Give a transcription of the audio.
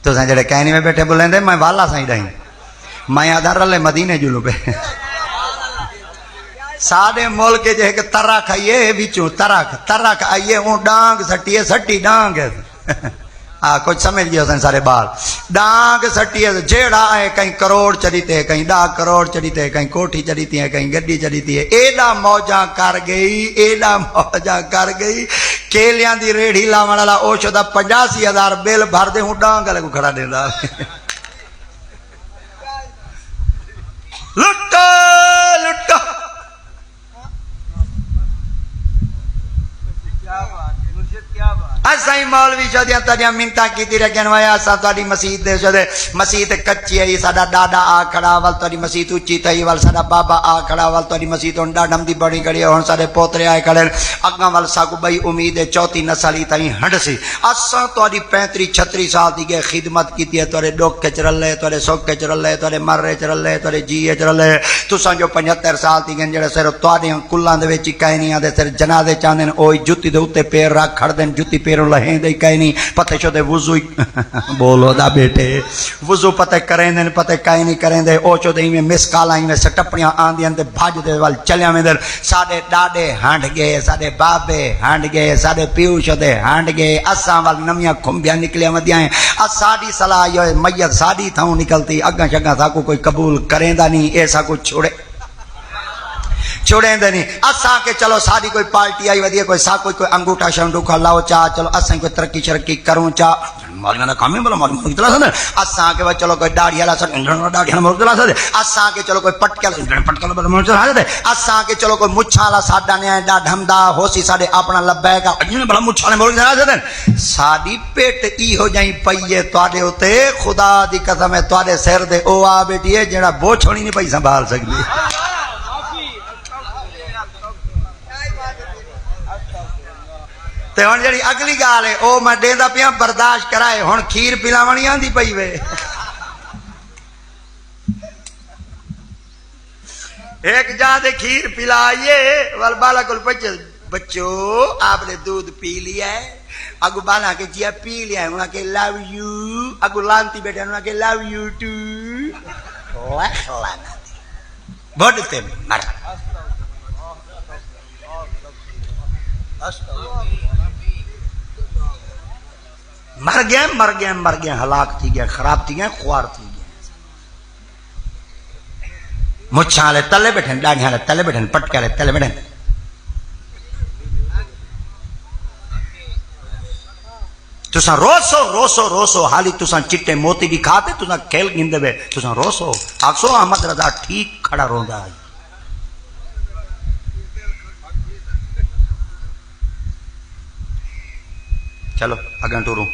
تو جڑے کہنی میں بیٹھے بولیں دے میں والا سائیں دائیں میں آدھا رلے مدینے جلو پہ ساڑے ملک جے کہ ترک آئیے ویچوں ترک آئیے اون ڈانگ سٹیے سٹی ڈانگ ہے کچھ سمجھ گیا سن سارے بال ڈانگ سٹی ہے جیڑا ہے کہیں کروڑ چڑیتے ہیں کہیں 10 کروڑ چڑیتے ہیں کہیں کوٹھی چڑیتی ہیں کہیں گڈی چڑیتی ہے ایڈا موجاں کر گئی کیلیاں دی ریڑھی لاون والا او شدا 85,000 بل بھر دے ہوں ڈانگ والے کو کھڑا دیندا لٹو لٹو اسائیں مولوی شدیاں تڑیاں منتا کیتی رکھن وایا اساں تہاڈی مسجد دے شدے مسجد کچی ہے ساڈا ڈاڈا آ کھڑا ول تہاڈی مسجد اونچی تئی ول ساڈا بابا آ کھڑا ول تہاڈی مسجد ہن ڈاڈم دی بڑی کڑی ہن ساڈے پوترے آئے کھڑے اگاں ول ساکو بئی امید ہے چوتھی نسل ہی تئی ہنڈ سی اساں تہاڈی 35-36 سال دی گئے خدمت کیتی ہے تہاڈے ڈوک کچ رلے تہاڈے سوک کچ رلے تہاڈے مرے چ رلے تہاڈے جی چ رلے تساں جو 75 سال دی گئے جڑے صرف تہاڈیاں کلاں دے وچ کہنیاں دے سر جنازے چاندن اوئی جُتی دے اوتے پیر رکھ کھڑ دین جُتی پیروں لہیں دے کہنی پتہ شو دے وضو بولو دا بیٹے وضو پتہ کریں دے پتہ کہیں نہیں کریں دے او چو دے میں مس کالاں میں سٹپڑیاں آندیاں تے بھج دے وال چلیاں میں در ساڈے ڈاڈے ہانڈ گئے ساڈے بابے ہانڈ گئے ساڈے پیو شدے ہانڈ گئے اساں وال نمیاں کھمبیاں نکلیاں ودیاں ساڈی صلاح یہ میت ساڈی تھاں نکلتی اگاں شگاں ساکو کوئی قبول کریندا نہیں اے ساکو چھوڑیں دے نہیں اساں کے چلو ساری کوئی پارٹی آئی ودی کوئی سا کوئی انگوٹھا شنڈوکھا لاؤ چاہ چلو اساں کوئی ترقی شرقی کروں چاہ مولویاں دا کام ہے بلا مولوی چلا سکتے اساں کے چلو کوئی داڑھی والا سر داڑھی والا چلا سکتے اساں کے چلو کوئی پٹکے والا چلا سکتے اساں کے چلو کوئی مچھاں والا ساڈا نہیں ڈھمدا ہوسی ساڈے اپنا لبیک بلا مچھاں والے مولوی چلا سکتے ساڈی پیٹ ای ہو جائیں پئی ہے تواڈے اوتے خدا دی قسم ہے تواڈے سر دے او آ بیٹی ہے جڑا بوچھڑی نہیں پئی سنبھال سکدی تے ہن جڑی اگلی گال ہے او میں دیندا پیا برداشت کرائے ہن کھیر پلاونی آندی پئی وے ایک جا دے کھیر پلائیے ول بالا کول بچو آپ نے دودھ پی لیا ہے اگو بالا کے جیا پی لیا ہے انہاں کے لو یو اگو لانتی بیٹے انہاں کے لو یو ٹو بڑھتے مر مر گیا ہلاک تھی گیا خراب تھی گیا خوار تھی گیا مچھاں والے تلے بیٹھے ڈاڑیاں والے تلے بیٹھے پٹکے والے تلے بیٹھے تساں روسو حالی تساں چٹے موتی بھی کھاتے تساں کھیل گندے وے تساں روسو آکسو احمد رضا ٹھیک کھڑا روندا ہے چلو اگاں ٹوروں